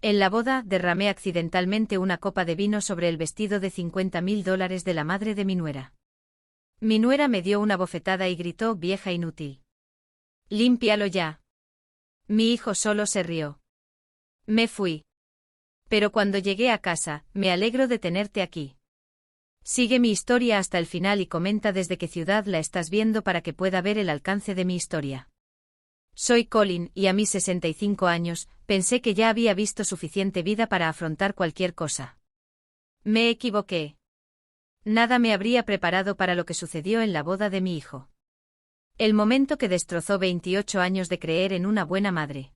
En la boda, derramé accidentalmente una copa de vino sobre el vestido de $50.000 de la madre de mi nuera. Mi nuera me dio una bofetada y gritó: «Vieja inútil. Límpialo ya». Mi hijo solo se rió. Me fui. Pero cuando llegué a casa, me alegro de tenerte aquí. Sigue mi historia hasta el final y comenta desde qué ciudad la estás viendo para que pueda ver el alcance de mi historia. Soy Colin, y a mis 65 años, pensé que ya había visto suficiente vida para afrontar cualquier cosa. Me equivoqué. Nada me habría preparado para lo que sucedió en la boda de mi hijo. El momento que destrozó 28 años de creer en una buena madre.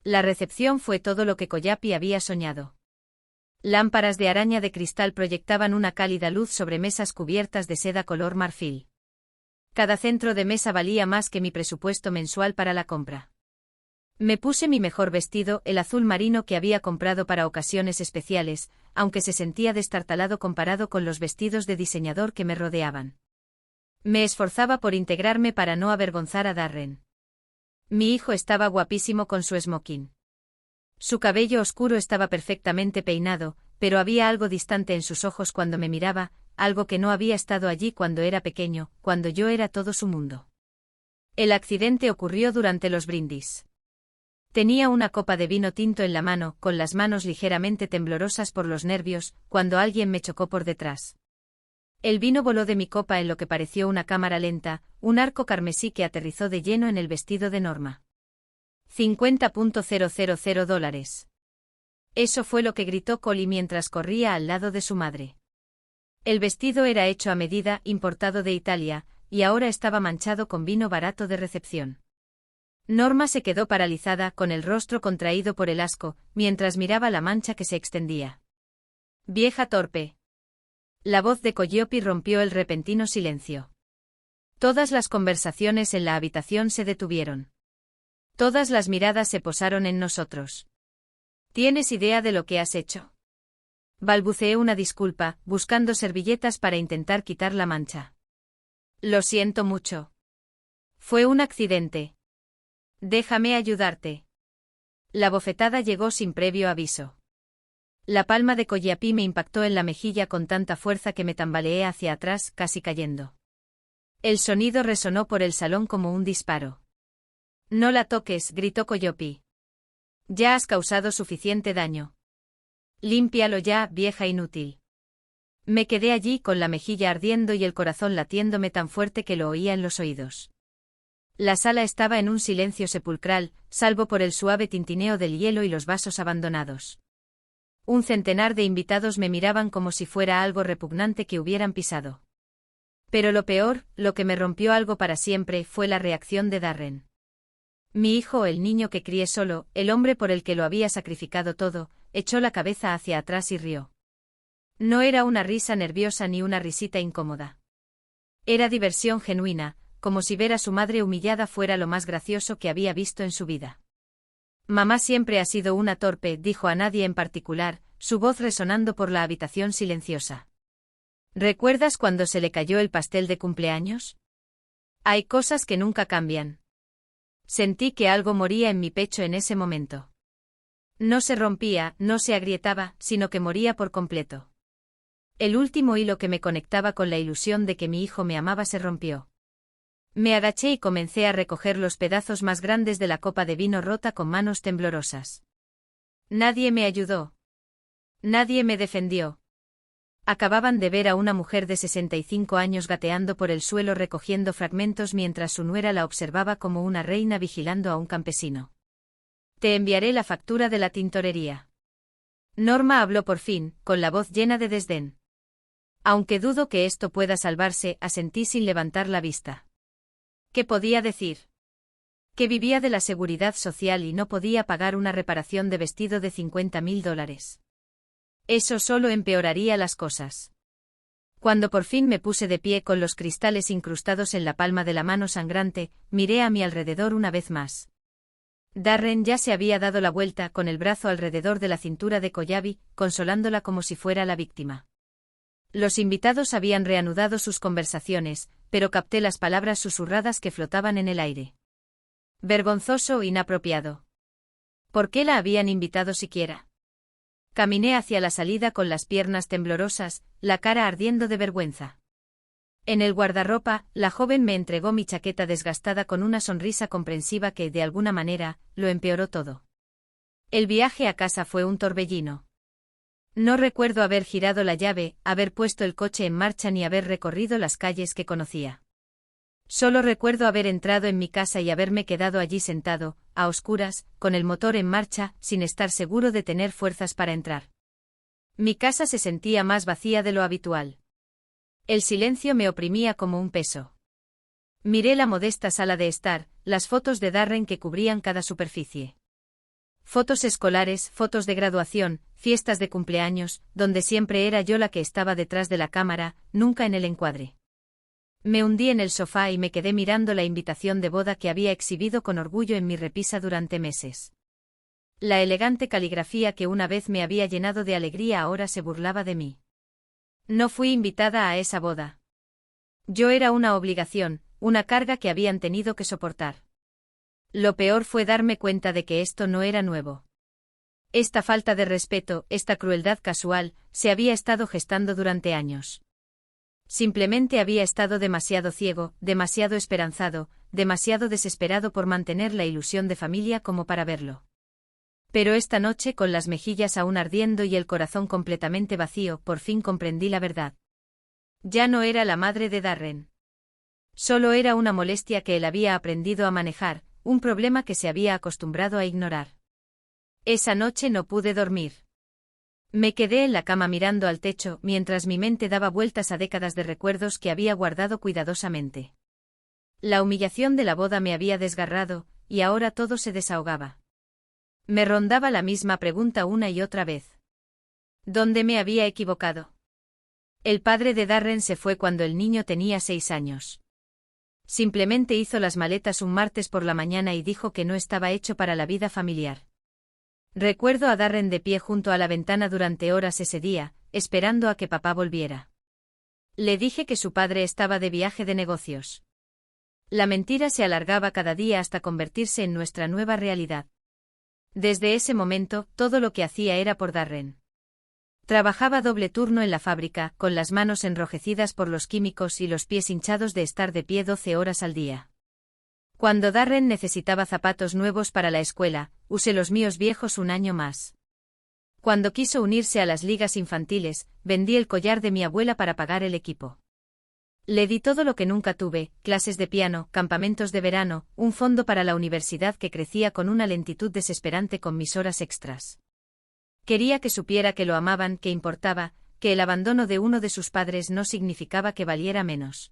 La recepción fue todo lo que Coyapi había soñado. Lámparas de araña de cristal proyectaban una cálida luz sobre mesas cubiertas de seda color marfil. Cada centro de mesa valía más que mi presupuesto mensual para la compra. Me puse mi mejor vestido, el azul marino que había comprado para ocasiones especiales, aunque se sentía destartalado comparado con los vestidos de diseñador que me rodeaban. Me esforzaba por integrarme para no avergonzar a Darren. Mi hijo estaba guapísimo con su smoking. Su cabello oscuro estaba perfectamente peinado, pero había algo distante en sus ojos cuando me miraba, algo que no había estado allí cuando era pequeño, cuando yo era todo su mundo. El accidente ocurrió durante los brindis. Tenía una copa de vino tinto en la mano, con las manos ligeramente temblorosas por los nervios, cuando alguien me chocó por detrás. El vino voló de mi copa en lo que pareció una cámara lenta, un arco carmesí que aterrizó de lleno en el vestido de Norma. $50.000. Eso fue lo que gritó Collie mientras corría al lado de su madre. El vestido era hecho a medida, importado de Italia, y ahora estaba manchado con vino barato de recepción. Norma se quedó paralizada, con el rostro contraído por el asco, mientras miraba la mancha que se extendía. «Vieja torpe». La voz de Coyopi rompió el repentino silencio. Todas las conversaciones en la habitación se detuvieron. Todas las miradas se posaron en nosotros. ¿Tienes idea de lo que has hecho?». Balbuceé una disculpa, buscando servilletas para intentar quitar la mancha. «Lo siento mucho. Fue un accidente. Déjame ayudarte». La bofetada llegó sin previo aviso. La palma de Coyapi me impactó en la mejilla con tanta fuerza que me tambaleé hacia atrás, casi cayendo. El sonido resonó por el salón como un disparo. «No la toques», gritó Coyopi. «Ya has causado suficiente daño. Límpialo ya, vieja inútil». Me quedé allí con la mejilla ardiendo y el corazón latiéndome tan fuerte que lo oía en los oídos. La sala estaba en un silencio sepulcral, salvo por el suave tintineo del hielo y los vasos abandonados. Un centenar de invitados me miraban como si fuera algo repugnante que hubieran pisado. Pero lo peor, lo que me rompió algo para siempre, fue la reacción de Darren. Mi hijo, el niño que crié solo, el hombre por el que lo había sacrificado todo, echó la cabeza hacia atrás y rió. No era una risa nerviosa ni una risita incómoda. Era diversión genuina, como si ver a su madre humillada fuera lo más gracioso que había visto en su vida. «Mamá siempre ha sido una torpe», dijo a nadie en particular, su voz resonando por la habitación silenciosa. «¿Recuerdas cuando se le cayó el pastel de cumpleaños? Hay cosas que nunca cambian». Sentí que algo moría en mi pecho en ese momento. No se rompía, no se agrietaba, sino que moría por completo. El último hilo que me conectaba con la ilusión de que mi hijo me amaba se rompió. Me agaché y comencé a recoger los pedazos más grandes de la copa de vino rota con manos temblorosas. Nadie me ayudó. Nadie me defendió. Acababan de ver a una mujer de 65 años gateando por el suelo recogiendo fragmentos mientras su nuera la observaba como una reina vigilando a un campesino. «Te enviaré la factura de la tintorería». Norma habló por fin, con la voz llena de desdén. «Aunque dudo que esto pueda salvarse», asentí sin levantar la vista. ¿Qué podía decir? Que vivía de la seguridad social y no podía pagar una reparación de vestido de $50.000. Eso solo empeoraría las cosas. Cuando por fin me puse de pie con los cristales incrustados en la palma de la mano sangrante, miré a mi alrededor una vez más. Darren ya se había dado la vuelta con el brazo alrededor de la cintura de Coyapi, consolándola como si fuera la víctima. Los invitados habían reanudado sus conversaciones, pero capté las palabras susurradas que flotaban en el aire. «Vergonzoso, inapropiado. ¿Por qué la habían invitado siquiera? Caminé hacia la salida con las piernas temblorosas, la cara ardiendo de vergüenza. En el guardarropa, la joven me entregó mi chaqueta desgastada con una sonrisa comprensiva que, de alguna manera, lo empeoró todo. El viaje a casa fue un torbellino. No recuerdo haber girado la llave, haber puesto el coche en marcha ni haber recorrido las calles que conocía. Solo recuerdo haber entrado en mi casa y haberme quedado allí sentado, a oscuras, con el motor en marcha, sin estar seguro de tener fuerzas para entrar. Mi casa se sentía más vacía de lo habitual. El silencio me oprimía como un peso. Miré la modesta sala de estar, las fotos de Darren que cubrían cada superficie. Fotos escolares, fotos de graduación, fiestas de cumpleaños, donde siempre era yo la que estaba detrás de la cámara, nunca en el encuadre. Me hundí en el sofá y me quedé mirando la invitación de boda que había exhibido con orgullo en mi repisa durante meses. La elegante caligrafía que una vez me había llenado de alegría ahora se burlaba de mí. No fui invitada a esa boda. Yo era una obligación, una carga que habían tenido que soportar. Lo peor fue darme cuenta de que esto no era nuevo. Esta falta de respeto, esta crueldad casual, se había estado gestando durante años. Simplemente había estado demasiado ciego, demasiado esperanzado, demasiado desesperado por mantener la ilusión de familia como para verlo. Pero esta noche, con las mejillas aún ardiendo y el corazón completamente vacío, por fin comprendí la verdad. Ya no era la madre de Darren. Solo era una molestia que él había aprendido a manejar, un problema que se había acostumbrado a ignorar. Esa noche no pude dormir. Me quedé en la cama mirando al techo mientras mi mente daba vueltas a décadas de recuerdos que había guardado cuidadosamente. La humillación de la boda me había desgarrado, y ahora todo se desahogaba. Me rondaba la misma pregunta una y otra vez. ¿Dónde me había equivocado? El padre de Darren se fue cuando el niño tenía 6 años. Simplemente hizo las maletas un martes por la mañana y dijo que no estaba hecho para la vida familiar. Recuerdo a Darren de pie junto a la ventana durante horas ese día, esperando a que papá volviera. Le dije que su padre estaba de viaje de negocios. La mentira se alargaba cada día hasta convertirse en nuestra nueva realidad. Desde ese momento, todo lo que hacía era por Darren. Trabajaba doble turno en la fábrica, con las manos enrojecidas por los químicos y los pies hinchados de estar de pie 12 horas al día. Cuando Darren necesitaba zapatos nuevos para la escuela, usé los míos viejos un año más. Cuando quiso unirse a las ligas infantiles, vendí el collar de mi abuela para pagar el equipo. Le di todo lo que nunca tuve, clases de piano, campamentos de verano, un fondo para la universidad que crecía con una lentitud desesperante con mis horas extras. Quería que supiera que lo amaban, que importaba, que el abandono de uno de sus padres no significaba que valiera menos.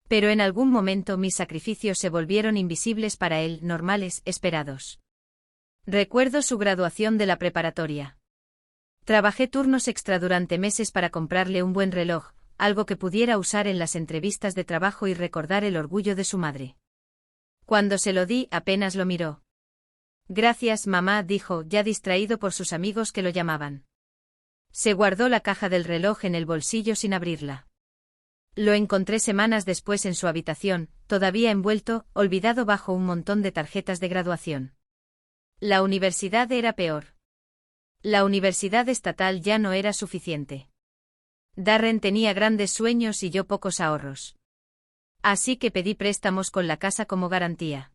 Pero en algún momento mis sacrificios se volvieron invisibles para él, normales, esperados. Recuerdo su graduación de la preparatoria. Trabajé turnos extra durante meses para comprarle un buen reloj, algo que pudiera usar en las entrevistas de trabajo y recordar el orgullo de su madre. Cuando se lo di, apenas lo miró. Gracias, mamá, dijo, ya distraído por sus amigos que lo llamaban. Se guardó la caja del reloj en el bolsillo sin abrirla. Lo encontré semanas después en su habitación, todavía envuelto, olvidado bajo un montón de tarjetas de graduación. La universidad era peor. La universidad estatal ya no era suficiente. Darren tenía grandes sueños y yo pocos ahorros. Así que pedí préstamos con la casa como garantía.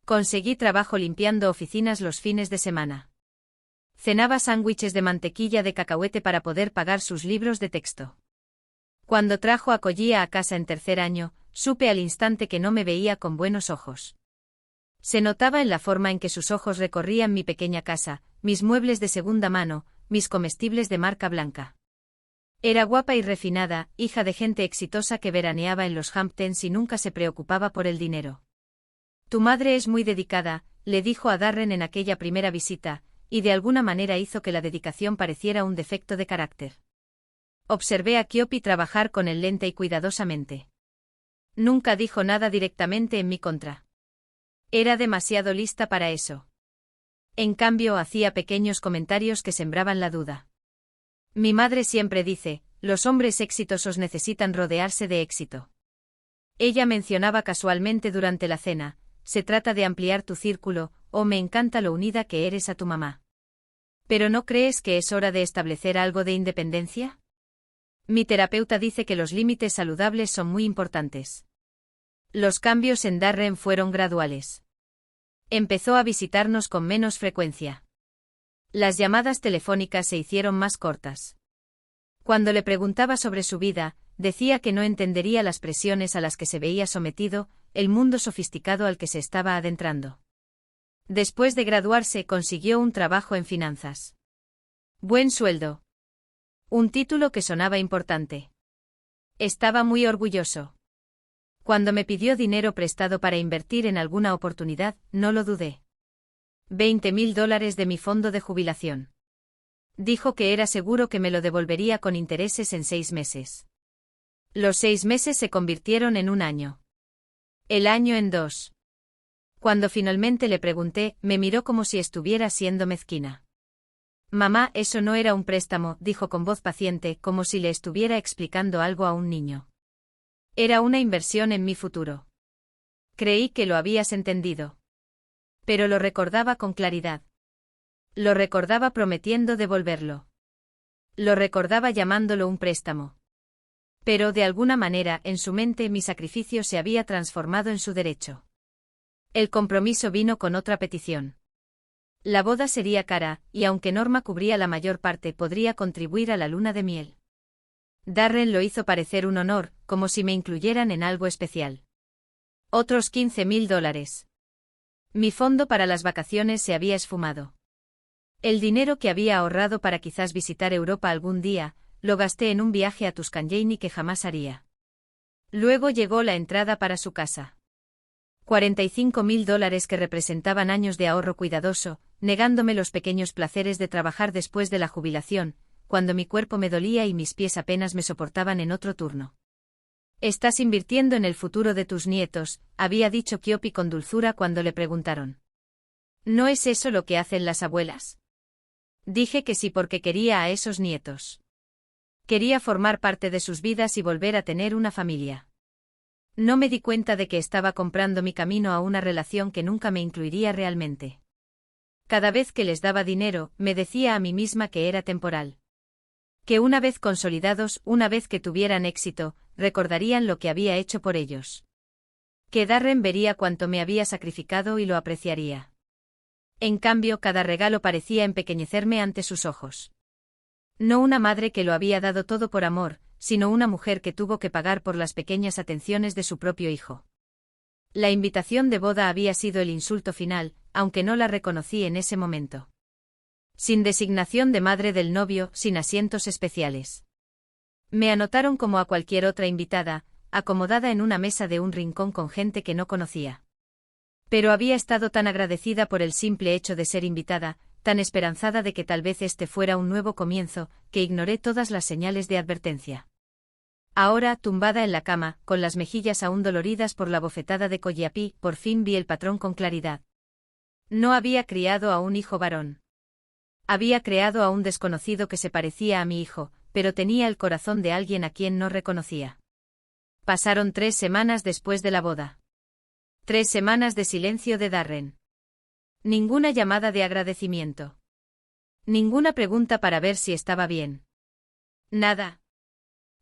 Conseguí trabajo limpiando oficinas los fines de semana. Cenaba sándwiches de mantequilla de cacahuete para poder pagar sus libros de texto. Cuando trajo a Collía a casa en tercer año, supe al instante que no me veía con buenos ojos. Se notaba en la forma en que sus ojos recorrían mi pequeña casa, mis muebles de segunda mano, mis comestibles de marca blanca. Era guapa y refinada, hija de gente exitosa que veraneaba en los Hamptons y nunca se preocupaba por el dinero. Tu madre es muy dedicada, le dijo a Darren en aquella primera visita, y de alguna manera hizo que la dedicación pareciera un defecto de carácter. Observé a Kyopi trabajar con el lente y cuidadosamente. Nunca dijo nada directamente en mi contra. Era demasiado lista para eso. En cambio, hacía pequeños comentarios que sembraban la duda. Mi madre siempre dice, los hombres exitosos necesitan rodearse de éxito. Ella mencionaba casualmente durante la cena, se trata de ampliar tu círculo, oh, me encanta lo unida que eres a tu mamá. ¿Pero no crees que es hora de establecer algo de independencia? Mi terapeuta dice que los límites saludables son muy importantes. Los cambios en Darren fueron graduales. Empezó a visitarnos con menos frecuencia. Las llamadas telefónicas se hicieron más cortas. Cuando le preguntaba sobre su vida, decía que no entendería las presiones a las que se veía sometido, el mundo sofisticado al que se estaba adentrando. Después de graduarse, consiguió un trabajo en finanzas. Buen sueldo. Un título que sonaba importante. Estaba muy orgulloso. Cuando me pidió dinero prestado para invertir en alguna oportunidad, no lo dudé. $20.000 de mi fondo de jubilación. Dijo que era seguro que me lo devolvería con intereses en 6 meses. Los 6 meses se convirtieron en un año. El año en 2. Cuando finalmente le pregunté, me miró como si estuviera siendo mezquina. Mamá, eso no era un préstamo, dijo con voz paciente, como si le estuviera explicando algo a un niño. Era una inversión en mi futuro. Creí que lo habías entendido. Pero lo recordaba con claridad. Lo recordaba prometiendo devolverlo. Lo recordaba llamándolo un préstamo. Pero de alguna manera, en su mente, mi sacrificio se había transformado en su derecho. El compromiso vino con otra petición. La boda sería cara, y aunque Norma cubría la mayor parte, podría contribuir a la luna de miel. Darren lo hizo parecer un honor, como si me incluyeran en algo especial. Otros $15.000. Mi fondo para las vacaciones se había esfumado. El dinero que había ahorrado para quizás visitar Europa algún día, lo gasté en un viaje a Tuscany que jamás haría. Luego llegó la entrada para su casa. $45.000 que representaban años de ahorro cuidadoso, negándome los pequeños placeres de trabajar después de la jubilación, cuando mi cuerpo me dolía y mis pies apenas me soportaban en otro turno. Estás invirtiendo en el futuro de tus nietos, había dicho Kyopi con dulzura cuando le preguntaron. ¿No es eso lo que hacen las abuelas? Dije que sí porque quería a esos nietos. Quería formar parte de sus vidas y volver a tener una familia. No me di cuenta de que estaba comprando mi camino a una relación que nunca me incluiría realmente. Cada vez que les daba dinero, me decía a mí misma que era temporal. Que una vez consolidados, una vez que tuvieran éxito, recordarían lo que había hecho por ellos. Que Darren vería cuánto me había sacrificado y lo apreciaría. En cambio, cada regalo parecía empequeñecerme ante sus ojos. No una madre que lo había dado todo por amor, sino una mujer que tuvo que pagar por las pequeñas atenciones de su propio hijo. La invitación de boda había sido el insulto final, aunque no la reconocí en ese momento. Sin designación de madre del novio, sin asientos especiales. Me anotaron como a cualquier otra invitada, acomodada en una mesa de un rincón con gente que no conocía. Pero había estado tan agradecida por el simple hecho de ser invitada, tan esperanzada de que tal vez este fuera un nuevo comienzo, que ignoré todas las señales de advertencia. Ahora, tumbada en la cama, con las mejillas aún doloridas por la bofetada de Coyapi, por fin vi el patrón con claridad. No había criado a un hijo varón. Había creado a un desconocido que se parecía a mi hijo, pero tenía el corazón de alguien a quien no reconocía. Pasaron 3 semanas después de la boda. 3 semanas de silencio de Darren. Ninguna llamada de agradecimiento. Ninguna pregunta para ver si estaba bien. Nada.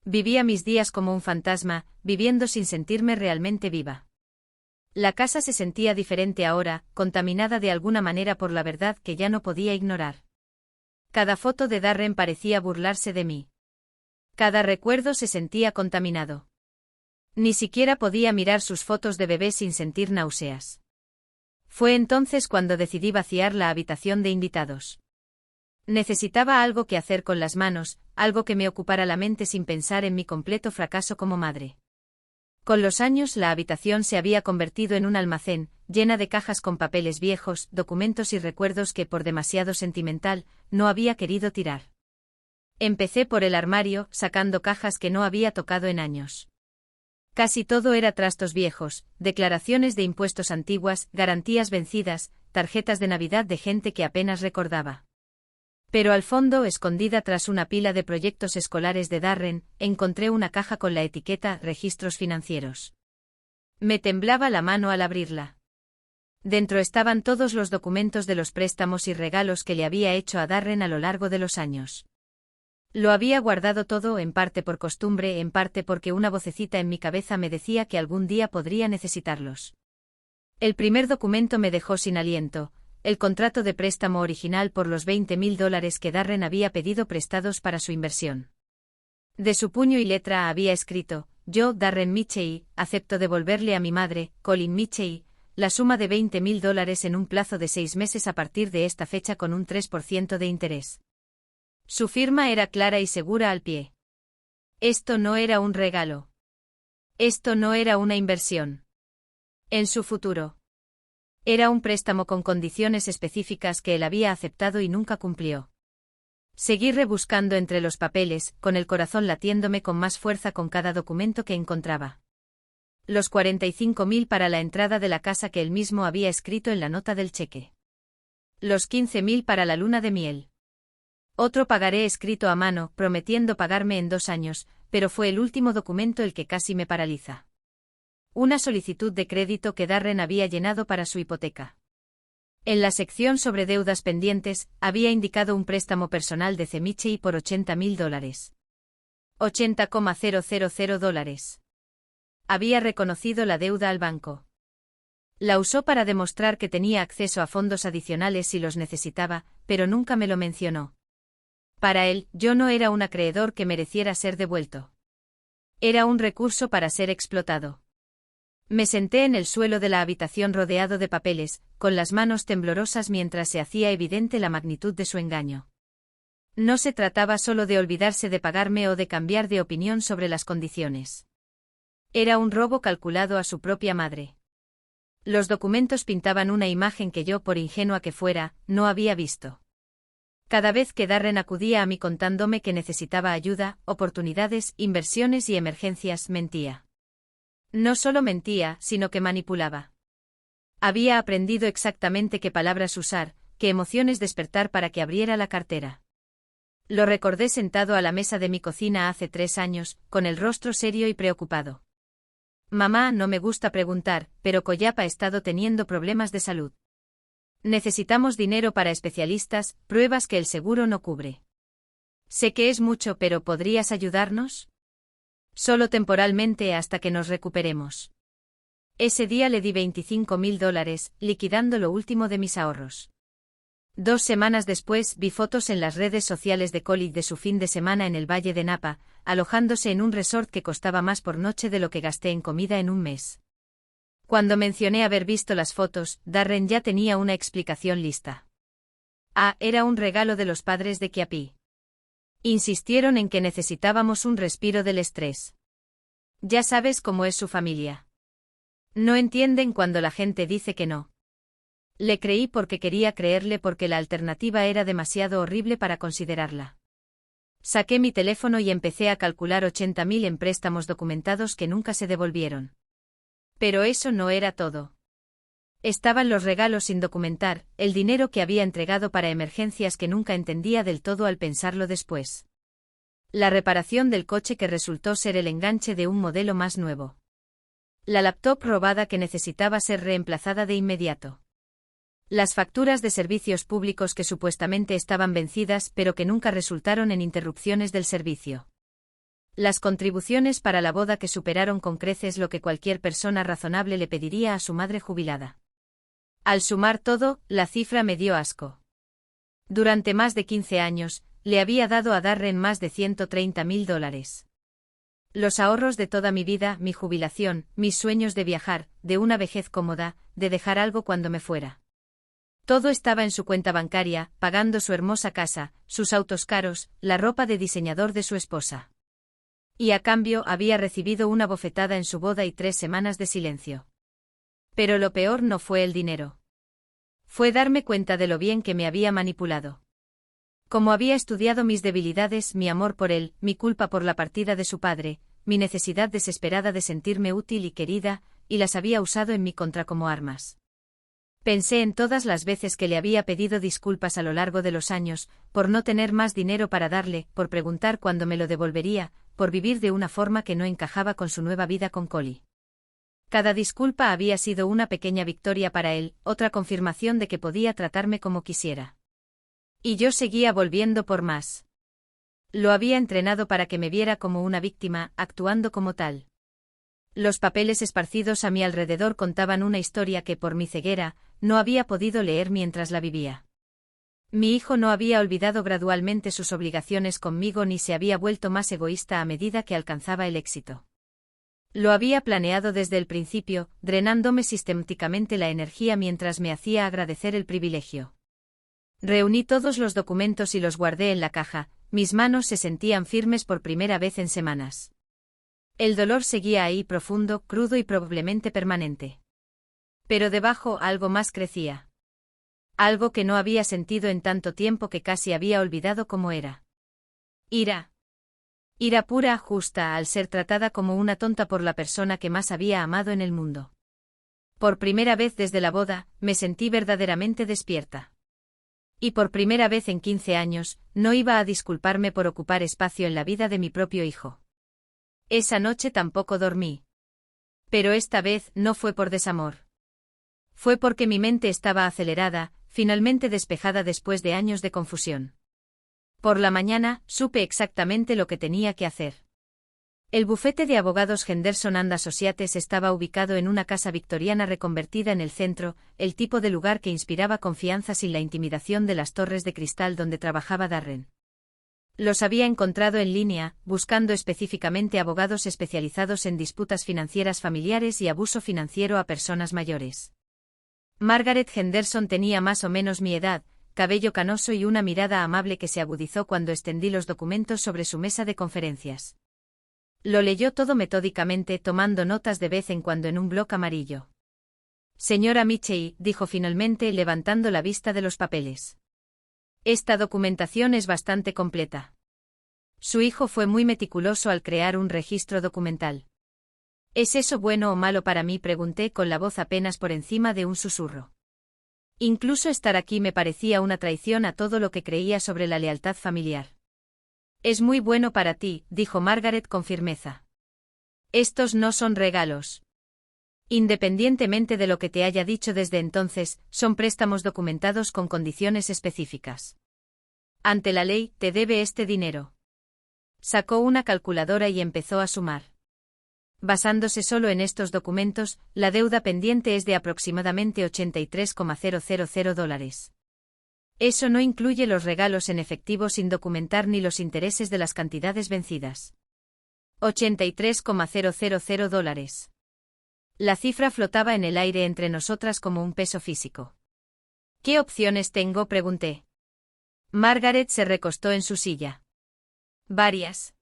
Vivía mis días como un fantasma, viviendo sin sentirme realmente viva. La casa se sentía diferente ahora, contaminada de alguna manera por la verdad que ya no podía ignorar. Cada foto de Darren parecía burlarse de mí. Cada recuerdo se sentía contaminado. Ni siquiera podía mirar sus fotos de bebé sin sentir náuseas. Fue entonces cuando decidí vaciar la habitación de invitados. Necesitaba algo que hacer con las manos, algo que me ocupara la mente sin pensar en mi completo fracaso como madre. Con los años la habitación se había convertido en un almacén, llena de cajas con papeles viejos, documentos y recuerdos que por demasiado sentimental, no había querido tirar. Empecé por el armario, sacando cajas que no había tocado en años. Casi todo era trastos viejos, declaraciones de impuestos antiguas, garantías vencidas, tarjetas de Navidad de gente que apenas recordaba. Pero al fondo, escondida tras una pila de proyectos escolares de Darren, encontré una caja con la etiqueta Registros Financieros. Me temblaba la mano al abrirla. Dentro estaban todos los documentos de los préstamos y regalos que le había hecho a Darren a lo largo de los años. Lo había guardado todo, en parte por costumbre, en parte porque una vocecita en mi cabeza me decía que algún día podría necesitarlos. El primer documento me dejó sin aliento, el contrato de préstamo original por los $20,000 que Darren había pedido prestados para su inversión. De su puño y letra había escrito: yo, Darren Mitchell, acepto devolverle a mi madre, Colin Mitchell, la suma de $20,000 en un plazo de 6 meses a partir de esta fecha con un 3% de interés. Su firma era clara y segura al pie. Esto no era un regalo. Esto no era una inversión en su futuro. Era un préstamo con condiciones específicas que él había aceptado y nunca cumplió. Seguí rebuscando entre los papeles, con el corazón latiéndome con más fuerza con cada documento que encontraba. Los 45,000 para la entrada de la casa que él mismo había escrito en la nota del cheque. Los 15,000 para la luna de miel. Otro pagaré escrito a mano, prometiendo pagarme en 2 años, pero fue el último documento el que casi me paraliza. Una solicitud de crédito que Darren había llenado para su hipoteca. En la sección sobre deudas pendientes, había indicado un préstamo personal de C. Mitchell por $80,000. $80,000. Había reconocido la deuda al banco. La usó para demostrar que tenía acceso a fondos adicionales si los necesitaba, pero nunca me lo mencionó. Para él, yo no era un acreedor que mereciera ser devuelto. Era un recurso para ser explotado. Me senté en el suelo de la habitación rodeado de papeles, con las manos temblorosas mientras se hacía evidente la magnitud de su engaño. No se trataba solo de olvidarse de pagarme o de cambiar de opinión sobre las condiciones. Era un robo calculado a su propia madre. Los documentos pintaban una imagen que yo, por ingenua que fuera, no había visto. Cada vez que Darren acudía a mí contándome que necesitaba ayuda, oportunidades, inversiones y emergencias, mentía. No solo mentía, sino que manipulaba. Había aprendido exactamente qué palabras usar, qué emociones despertar para que abriera la cartera. Lo recordé sentado a la mesa de mi cocina hace 3 años, con el rostro serio y preocupado. Mamá, no me gusta preguntar, pero Collap ha estado teniendo problemas de salud. Necesitamos dinero para especialistas, pruebas que el seguro no cubre. Sé que es mucho, pero ¿podrías ayudarnos? Solo temporalmente hasta que nos recuperemos. Ese día le di $25,000, liquidando lo último de mis ahorros. 2 semanas después vi fotos en las redes sociales de Colin de su fin de semana en el Valle de Napa, alojándose en un resort que costaba más por noche de lo que gasté en comida en un mes. Cuando mencioné haber visto las fotos, Darren ya tenía una explicación lista. Era un regalo de los padres de Kiapi. Insistieron en que necesitábamos un respiro del estrés. Ya sabes cómo es su familia. No entienden cuando la gente dice que no. Le creí porque quería creerle, porque la alternativa era demasiado horrible para considerarla. Saqué mi teléfono y empecé a calcular 80,000 en préstamos documentados que nunca se devolvieron. Pero eso no era todo. Estaban los regalos sin documentar, el dinero que había entregado para emergencias que nunca entendía del todo al pensarlo después. La reparación del coche que resultó ser el enganche de un modelo más nuevo. La laptop robada que necesitaba ser reemplazada de inmediato. Las facturas de servicios públicos que supuestamente estaban vencidas pero que nunca resultaron en interrupciones del servicio. Las contribuciones para la boda que superaron con creces lo que cualquier persona razonable le pediría a su madre jubilada. Al sumar todo, la cifra me dio asco. Durante más de 15 años, le había dado a Darren más de $130,000. Los ahorros de toda mi vida, mi jubilación, mis sueños de viajar, de una vejez cómoda, de dejar algo cuando me fuera. Todo estaba en su cuenta bancaria, pagando su hermosa casa, sus autos caros, la ropa de diseñador de su esposa. Y a cambio había recibido una bofetada en su boda y 3 semanas de silencio. Pero lo peor no fue el dinero. Fue darme cuenta de lo bien que me había manipulado. Como había estudiado mis debilidades, mi amor por él, mi culpa por la partida de su padre, mi necesidad desesperada de sentirme útil y querida, y las había usado en mi contra como armas. Pensé en todas las veces que le había pedido disculpas a lo largo de los años, por no tener más dinero para darle, por preguntar cuándo me lo devolvería, por vivir de una forma que no encajaba con su nueva vida con Collie. Cada disculpa había sido una pequeña victoria para él, otra confirmación de que podía tratarme como quisiera. Y yo seguía volviendo por más. Lo había entrenado para que me viera como una víctima, actuando como tal. Los papeles esparcidos a mi alrededor contaban una historia que, por mi ceguera, no había podido leer mientras la vivía. Mi hijo no había olvidado gradualmente sus obligaciones conmigo ni se había vuelto más egoísta a medida que alcanzaba el éxito. Lo había planeado desde el principio, drenándome sistemáticamente la energía mientras me hacía agradecer el privilegio. Reuní todos los documentos y los guardé en la caja, mis manos se sentían firmes por primera vez en semanas. El dolor seguía ahí profundo, crudo y probablemente permanente. Pero debajo algo más crecía. Algo que no había sentido en tanto tiempo que casi había olvidado cómo era. Ira. Ira pura, justa, al ser tratada como una tonta por la persona que más había amado en el mundo. Por primera vez desde la boda, me sentí verdaderamente despierta. Y por primera vez en 15 años, no iba a disculparme por ocupar espacio en la vida de mi propio hijo. Esa noche tampoco dormí. Pero esta vez no fue por desamor. Fue porque mi mente estaba acelerada, finalmente despejada después de años de confusión. Por la mañana, supe exactamente lo que tenía que hacer. El bufete de abogados Henderson and Associates estaba ubicado en una casa victoriana reconvertida en el centro, el tipo de lugar que inspiraba confianza sin la intimidación de las torres de cristal donde trabajaba Darren. Los había encontrado en línea, buscando específicamente abogados especializados en disputas financieras familiares y abuso financiero a personas mayores. Margaret Henderson tenía más o menos mi edad, cabello canoso y una mirada amable que se agudizó cuando extendí los documentos sobre su mesa de conferencias. Lo leyó todo metódicamente, tomando notas de vez en cuando en un bloc amarillo. Señora Mitchell, dijo finalmente, levantando la vista de los papeles. Esta documentación es bastante completa. Su hijo fue muy meticuloso al crear un registro documental. ¿Es eso bueno o malo para mí?, pregunté con la voz apenas por encima de un susurro. Incluso estar aquí me parecía una traición a todo lo que creía sobre la lealtad familiar. Es muy bueno para ti, dijo Margaret con firmeza. Estos no son regalos. Independientemente de lo que te haya dicho desde entonces, son préstamos documentados con condiciones específicas. Ante la ley, te debe este dinero. Sacó una calculadora y empezó a sumar. Basándose solo en estos documentos, la deuda pendiente es de aproximadamente $83,000. Eso no incluye los regalos en efectivo sin documentar ni los intereses de las cantidades vencidas. $83,000. La cifra flotaba en el aire entre nosotras como un peso físico. ¿Qué opciones tengo?, pregunté. Margaret se recostó en su silla. Varias.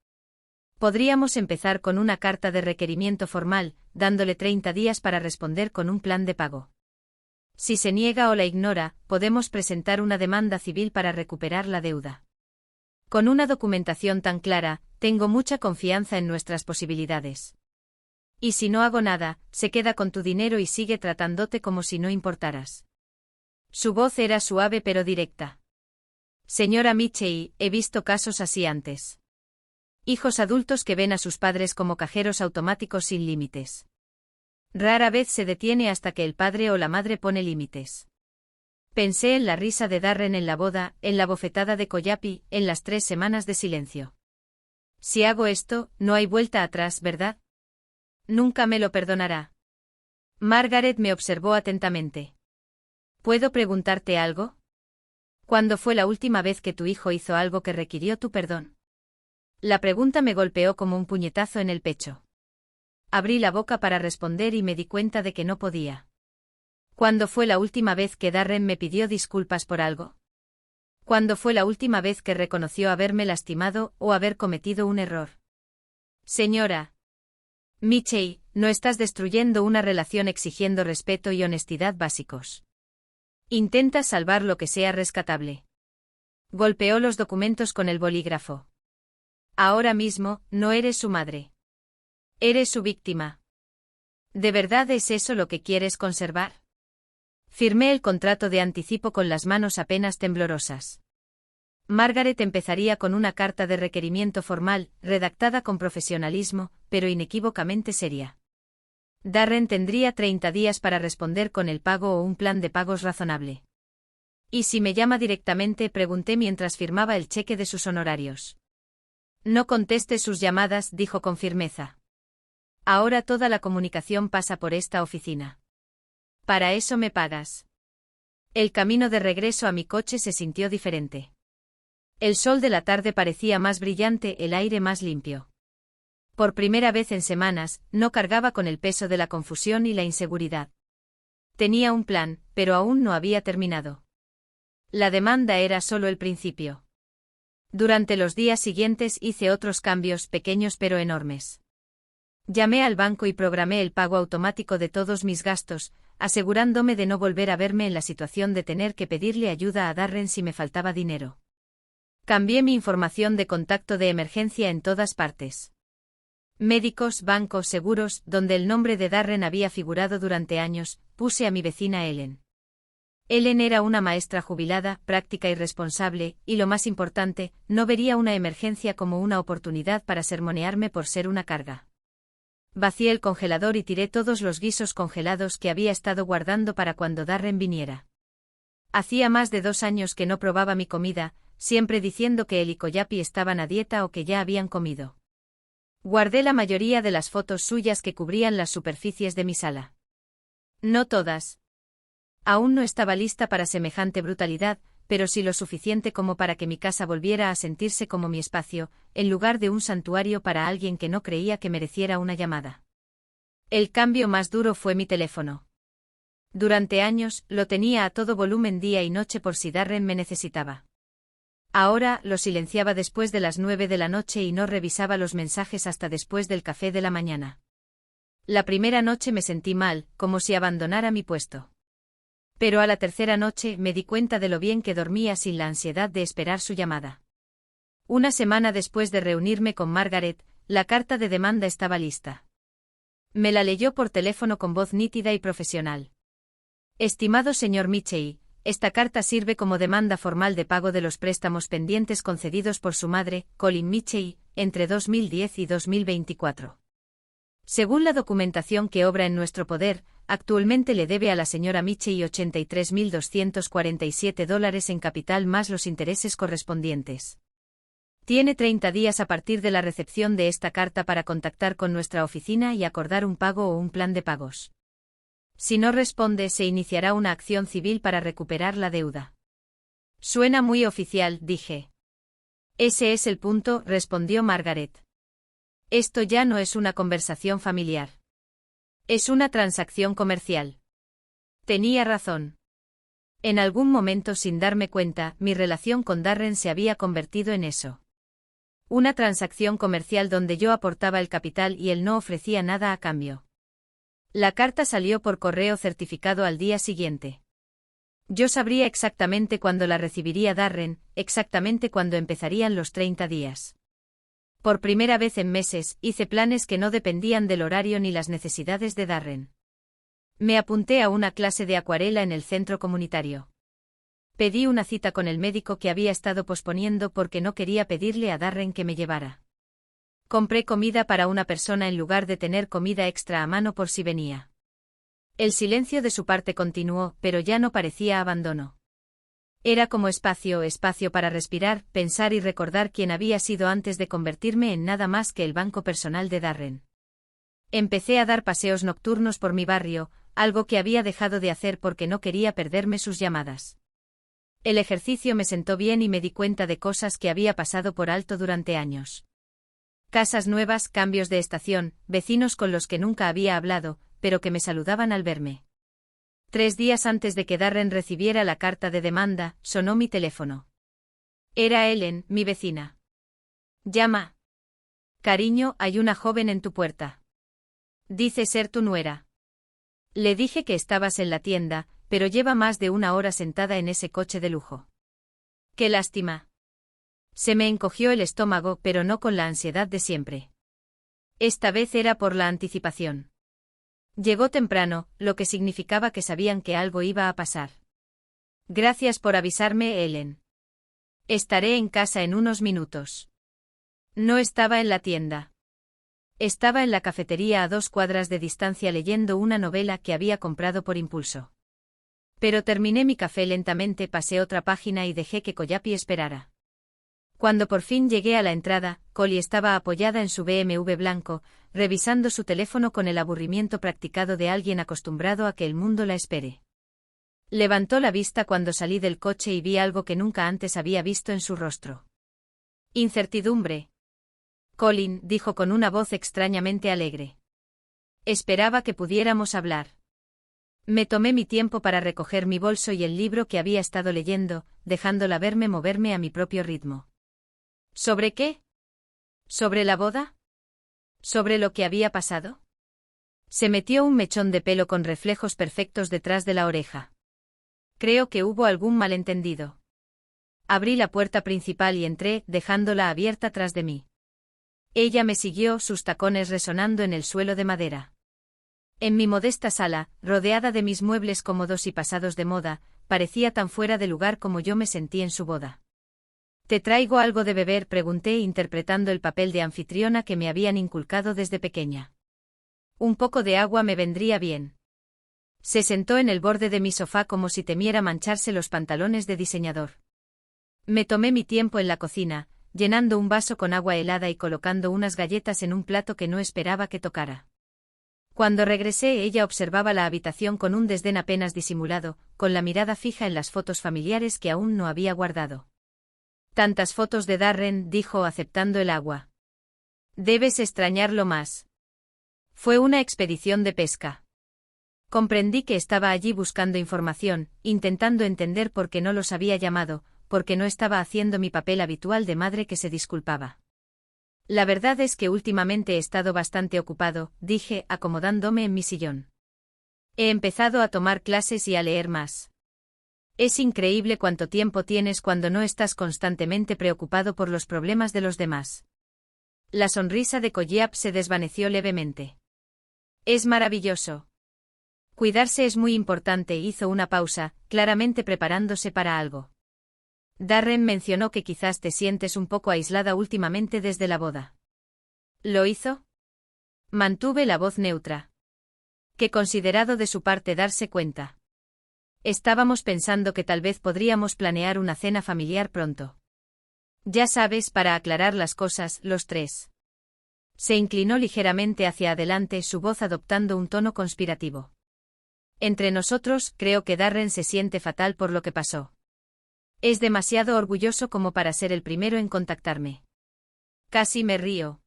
Podríamos empezar con una carta de requerimiento formal, dándole 30 días para responder con un plan de pago. Si se niega o la ignora, podemos presentar una demanda civil para recuperar la deuda. Con una documentación tan clara, tengo mucha confianza en nuestras posibilidades. Y si no hago nada, se queda con tu dinero y sigue tratándote como si no importaras. Su voz era suave pero directa. Señora Mitchell, he visto casos así antes. Hijos adultos que ven a sus padres como cajeros automáticos sin límites. Rara vez se detiene hasta que el padre o la madre pone límites. Pensé en la risa de Darren en la boda, en la bofetada de Coyapi, en las 3 semanas de silencio. Si hago esto, no hay vuelta atrás, ¿verdad? Nunca me lo perdonará. Margaret me observó atentamente. ¿Puedo preguntarte algo? ¿Cuándo fue la última vez que tu hijo hizo algo que requirió tu perdón? La pregunta me golpeó como un puñetazo en el pecho. Abrí la boca para responder y me di cuenta de que no podía. ¿Cuándo fue la última vez que Darren me pidió disculpas por algo? ¿Cuándo fue la última vez que reconoció haberme lastimado o haber cometido un error? Señora Mitchell, no estás destruyendo una relación exigiendo respeto y honestidad básicos. Intentas salvar lo que sea rescatable. Golpeó los documentos con el bolígrafo. Ahora mismo, no eres su madre. Eres su víctima. ¿De verdad es eso lo que quieres conservar? Firmé el contrato de anticipo con las manos apenas temblorosas. Margaret empezaría con una carta de requerimiento formal, redactada con profesionalismo, pero inequívocamente seria. Darren tendría 30 días para responder con el pago o un plan de pagos razonable. ¿Y si me llama directamente?, pregunté mientras firmaba el cheque de sus honorarios. No conteste sus llamadas, dijo con firmeza. Ahora toda la comunicación pasa por esta oficina. Para eso me pagas. El camino de regreso a mi coche se sintió diferente. El sol de la tarde parecía más brillante, el aire más limpio. Por primera vez en semanas, no cargaba con el peso de la confusión y la inseguridad. Tenía un plan, pero aún no había terminado. La demanda era solo el principio. Durante los días siguientes hice otros cambios, pequeños pero enormes. Llamé al banco y programé el pago automático de todos mis gastos, asegurándome de no volver a verme en la situación de tener que pedirle ayuda a Darren si me faltaba dinero. Cambié mi información de contacto de emergencia en todas partes. Médicos, bancos, seguros, donde el nombre de Darren había figurado durante años, puse a mi vecina Ellen. Ellen era una maestra jubilada, práctica y responsable, y lo más importante, no vería una emergencia como una oportunidad para sermonearme por ser una carga. Vacié el congelador y tiré todos los guisos congelados que había estado guardando para cuando Darren viniera. Hacía más de 2 años que no probaba mi comida, siempre diciendo que él y Koyapi estaban a dieta o que ya habían comido. Guardé la mayoría de las fotos suyas que cubrían las superficies de mi sala. No todas. Aún no estaba lista para semejante brutalidad, pero sí lo suficiente como para que mi casa volviera a sentirse como mi espacio, en lugar de un santuario para alguien que no creía que mereciera una llamada. El cambio más duro fue mi teléfono. Durante años, lo tenía a todo volumen día y noche por si Darren me necesitaba. Ahora, lo silenciaba después de las 9 de la noche y no revisaba los mensajes hasta después del café de la mañana. La primera noche me sentí mal, como si abandonara mi puesto. Pero a la tercera noche me di cuenta de lo bien que dormía sin la ansiedad de esperar su llamada. Una semana después de reunirme con Margaret, la carta de demanda estaba lista. Me la leyó por teléfono con voz nítida y profesional. Estimado señor Michei, esta carta sirve como demanda formal de pago de los préstamos pendientes concedidos por su madre, Colin Michei, entre 2010 y 2024. Según la documentación que obra en nuestro poder, actualmente le debe a la señora Michei $83.247 en capital más los intereses correspondientes. Tiene 30 días a partir de la recepción de esta carta para contactar con nuestra oficina y acordar un pago o un plan de pagos. Si no responde, se iniciará una acción civil para recuperar la deuda. Suena muy oficial, dije. Ese es el punto, respondió Margaret. Esto ya no es una conversación familiar. Es una transacción comercial. Tenía razón. En algún momento, sin darme cuenta, mi relación con Darren se había convertido en eso. Una transacción comercial donde yo aportaba el capital y él no ofrecía nada a cambio. La carta salió por correo certificado al día siguiente. Yo sabría exactamente cuándo la recibiría Darren, exactamente cuándo empezarían los 30 días. Por primera vez en meses, hice planes que no dependían del horario ni las necesidades de Darren. Me apunté a una clase de acuarela en el centro comunitario. Pedí una cita con el médico que había estado posponiendo porque no quería pedirle a Darren que me llevara. Compré comida para una persona en lugar de tener comida extra a mano por si venía. El silencio de su parte continuó, pero ya no parecía abandono. Era como espacio para respirar, pensar y recordar quién había sido antes de convertirme en nada más que el banco personal de Darren. Empecé a dar paseos nocturnos por mi barrio, algo que había dejado de hacer porque no quería perderme sus llamadas. El ejercicio me sentó bien y me di cuenta de cosas que había pasado por alto durante años. Casas nuevas, cambios de estación, vecinos con los que nunca había hablado, pero que me saludaban al verme. 3 días antes de que Darren recibiera la carta de demanda, sonó mi teléfono. Era Ellen, mi vecina. Llama. Cariño, hay una joven en tu puerta. Dice ser tu nuera. Le dije que estabas en la tienda, pero lleva más de 1 hora sentada en ese coche de lujo. Qué lástima. Se me encogió el estómago, pero no con la ansiedad de siempre. Esta vez era por la anticipación. Llegó temprano, lo que significaba que sabían que algo iba a pasar. Gracias por avisarme, Ellen. Estaré en casa en unos minutos. No estaba en la tienda. Estaba en la cafetería a 2 cuadras de distancia leyendo una novela que había comprado por impulso. Pero terminé mi café lentamente, pasé otra página y dejé que Koyapi esperara. Cuando por fin llegué a la entrada, Colly estaba apoyada en su BMW blanco, revisando su teléfono con el aburrimiento practicado de alguien acostumbrado a que el mundo la espere. Levantó la vista cuando salí del coche y vi algo que nunca antes había visto en su rostro. Incertidumbre. Colin, dijo con una voz extrañamente alegre. Esperaba que pudiéramos hablar. Me tomé mi tiempo para recoger mi bolso y el libro que había estado leyendo, dejándola verme moverme a mi propio ritmo. ¿Sobre qué? ¿Sobre la boda? ¿Sobre lo que había pasado? Se metió un mechón de pelo con reflejos perfectos detrás de la oreja. Creo que hubo algún malentendido. Abrí la puerta principal y entré, dejándola abierta tras de mí. Ella me siguió, sus tacones resonando en el suelo de madera. En mi modesta sala, rodeada de mis muebles cómodos y pasados de moda, parecía tan fuera de lugar como yo me sentí en su boda. ¿Te traigo algo de beber?, pregunté, interpretando el papel de anfitriona que me habían inculcado desde pequeña. Un poco de agua me vendría bien. Se sentó en el borde de mi sofá como si temiera mancharse los pantalones de diseñador. Me tomé mi tiempo en la cocina, llenando un vaso con agua helada y colocando unas galletas en un plato que no esperaba que tocara. Cuando regresé, ella observaba la habitación con un desdén apenas disimulado, con la mirada fija en las fotos familiares que aún no había guardado. Tantas fotos de Darren, dijo aceptando el agua. Debes extrañarlo más. Fue una expedición de pesca. Comprendí que estaba allí buscando información, intentando entender por qué no los había llamado, porque no estaba haciendo mi papel habitual de madre que se disculpaba. La verdad es que últimamente he estado bastante ocupado, dije, acomodándome en mi sillón. He empezado a tomar clases y a leer más. Es increíble cuánto tiempo tienes cuando no estás constantemente preocupado por los problemas de los demás. La sonrisa de Koyap se desvaneció levemente. Es maravilloso. Cuidarse es muy importante, hizo una pausa, claramente preparándose para algo. Darren mencionó que quizás te sientes un poco aislada últimamente desde la boda. ¿Lo hizo? Mantuve la voz neutra. Qué considerado de su parte darse cuenta. Estábamos pensando que tal vez podríamos planear una cena familiar pronto. Ya sabes, para aclarar las cosas, los tres. Se inclinó ligeramente hacia adelante, su voz adoptando un tono conspirativo. Entre nosotros, creo que Darren se siente fatal por lo que pasó. Es demasiado orgulloso como para ser el primero en contactarme. Casi me río.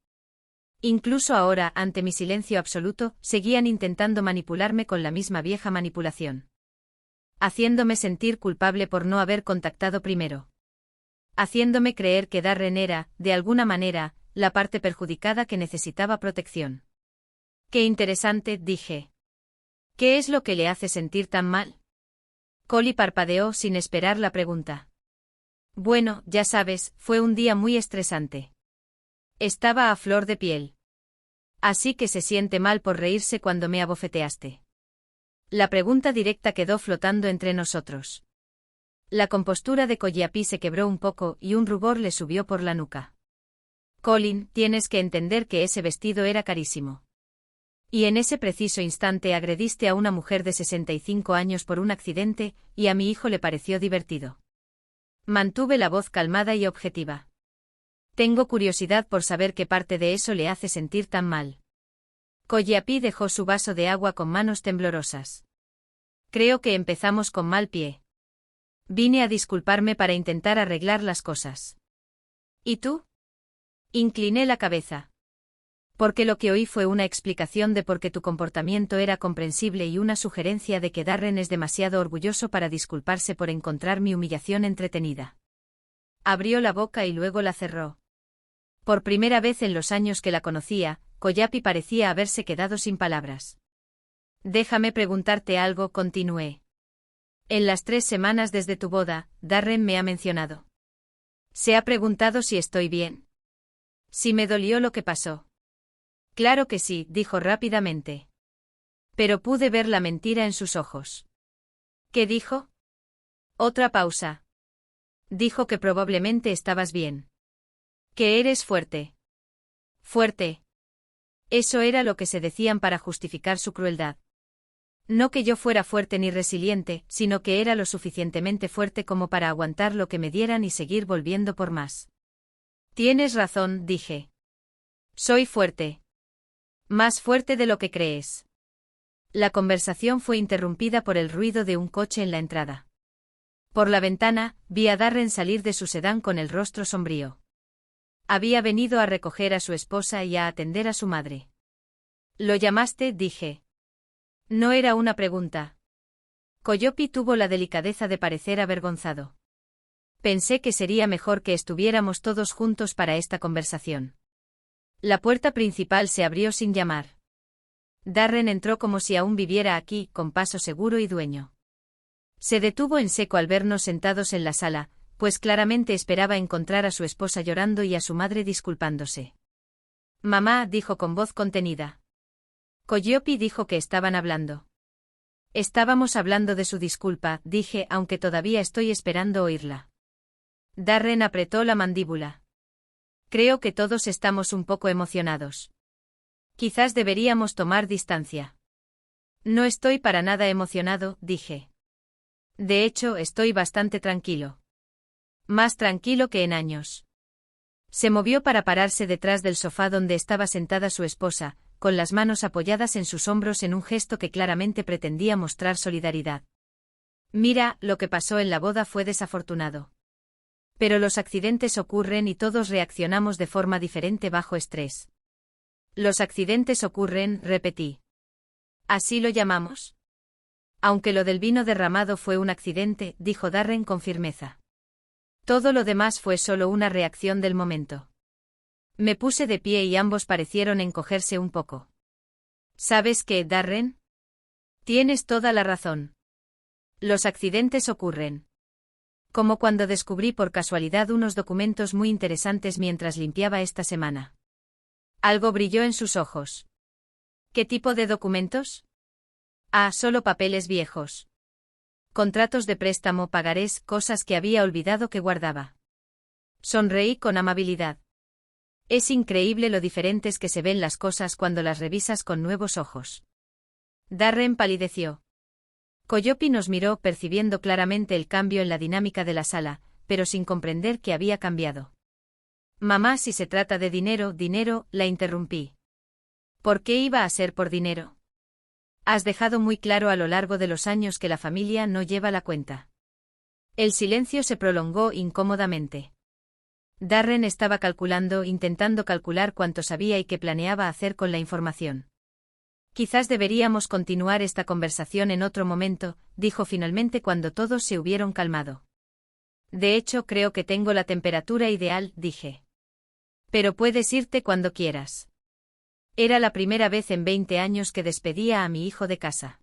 Incluso ahora, ante mi silencio absoluto, seguían intentando manipularme con la misma vieja manipulación. Haciéndome sentir culpable por no haber contactado primero. Haciéndome creer que Darren era, de alguna manera, la parte perjudicada que necesitaba protección. Qué interesante, dije. ¿Qué es lo que le hace sentir tan mal? Colly parpadeó sin esperar la pregunta. Bueno, ya sabes, fue un día muy estresante. Estaba a flor de piel. Así que se siente mal por reírse cuando me abofeteaste. La pregunta directa quedó flotando entre nosotros. La compostura de Koyapi se quebró un poco y un rubor le subió por la nuca. Colin, tienes que entender que ese vestido era carísimo. Y en ese preciso instante agrediste a una mujer de 65 años por un accidente, y a mi hijo le pareció divertido. Mantuve la voz calmada y objetiva. Tengo curiosidad por saber qué parte de eso le hace sentir tan mal. Koyapi dejó su vaso de agua con manos temblorosas. Creo que empezamos con mal pie. Vine a disculparme para intentar arreglar las cosas. ¿Y tú? Incliné la cabeza. Porque lo que oí fue una explicación de por qué tu comportamiento era comprensible y una sugerencia de que Darren es demasiado orgulloso para disculparse por encontrar mi humillación entretenida. Abrió la boca y luego la cerró. Por primera vez en los años que la conocía, Koyapi parecía haberse quedado sin palabras. Déjame preguntarte algo, continué. En las 3 semanas desde tu boda, Darren me ha mencionado. Se ha preguntado si estoy bien. Si me dolió lo que pasó. Claro que sí, dijo rápidamente. Pero pude ver la mentira en sus ojos. ¿Qué dijo? Otra pausa. Dijo que probablemente estabas bien. Que eres fuerte. Fuerte. Eso era lo que se decían para justificar su crueldad. No que yo fuera fuerte ni resiliente, sino que era lo suficientemente fuerte como para aguantar lo que me dieran y seguir volviendo por más. Tienes razón, dije. Soy fuerte. Más fuerte de lo que crees. La conversación fue interrumpida por el ruido de un coche en la entrada. Por la ventana, vi a Darren salir de su sedán con el rostro sombrío. Había venido a recoger a su esposa y a atender a su madre. ¿Lo llamaste?, dije. No era una pregunta. Coyopi tuvo la delicadeza de parecer avergonzado. Pensé que sería mejor que estuviéramos todos juntos para esta conversación. La puerta principal se abrió sin llamar. Darren entró como si aún viviera aquí, con paso seguro y dueño. Se detuvo en seco al vernos sentados en la sala, pues claramente esperaba encontrar a su esposa llorando y a su madre disculpándose. Mamá, dijo con voz contenida. Coyopi dijo que estaban hablando. Estábamos hablando de su disculpa, dije, aunque todavía estoy esperando oírla. Darren apretó la mandíbula. Creo que todos estamos un poco emocionados. Quizás deberíamos tomar distancia. No estoy para nada emocionado, dije. De hecho, estoy bastante tranquilo. Más tranquilo que en años. Se movió para pararse detrás del sofá donde estaba sentada su esposa, con las manos apoyadas en sus hombros en un gesto que claramente pretendía mostrar solidaridad. Mira, lo que pasó en la boda fue desafortunado. Pero los accidentes ocurren y todos reaccionamos de forma diferente bajo estrés. Los accidentes ocurren, repetí. ¿Así lo llamamos? Aunque lo del vino derramado fue un accidente, dijo Darren con firmeza. Todo lo demás fue solo una reacción del momento. Me puse de pie y ambos parecieron encogerse un poco. ¿Sabes qué, Darren? Tienes toda la razón. Los accidentes ocurren. Como cuando descubrí por casualidad unos documentos muy interesantes mientras limpiaba esta semana. Algo brilló en sus ojos. ¿Qué tipo de documentos? Ah, solo papeles viejos. Contratos de préstamo, pagarés, cosas que había olvidado que guardaba. Sonreí con amabilidad. Es increíble lo diferentes que se ven las cosas cuando las revisas con nuevos ojos. Darren palideció. Coyopi nos miró percibiendo claramente el cambio en la dinámica de la sala, pero sin comprender que había cambiado. Mamá, si se trata de dinero, la interrumpí. ¿Por qué iba a ser por dinero? Has dejado muy claro a lo largo de los años que la familia no lleva la cuenta. El silencio se prolongó incómodamente. Darren estaba intentando calcular cuánto sabía y qué planeaba hacer con la información. Quizás deberíamos continuar esta conversación en otro momento, dijo finalmente cuando todos se hubieron calmado. De hecho, creo que tengo la temperatura ideal, dije. Pero puedes irte cuando quieras. Era la primera vez en 20 años que despedía a mi hijo de casa.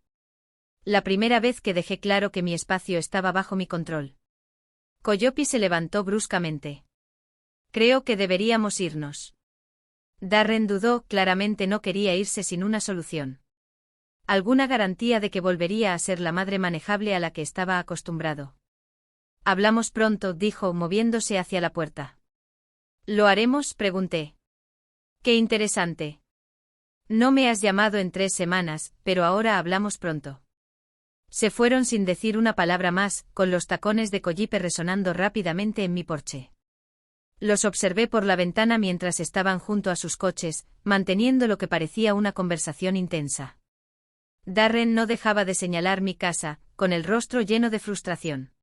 La primera vez que dejé claro que mi espacio estaba bajo mi control. Coyopi se levantó bruscamente. Creo que deberíamos irnos. Darren dudó, claramente no quería irse sin una solución. ¿Alguna garantía de que volvería a ser la madre manejable a la que estaba acostumbrado? Hablamos pronto, dijo, moviéndose hacia la puerta. ¿Lo haremos?, pregunté. Qué interesante. No me has llamado en 3 semanas, pero ahora hablamos pronto. Se fueron sin decir una palabra más, con los tacones de Coyopi resonando rápidamente en mi porche. Los observé por la ventana mientras estaban junto a sus coches, manteniendo lo que parecía una conversación intensa. Darren no dejaba de señalar mi casa, con el rostro lleno de frustración.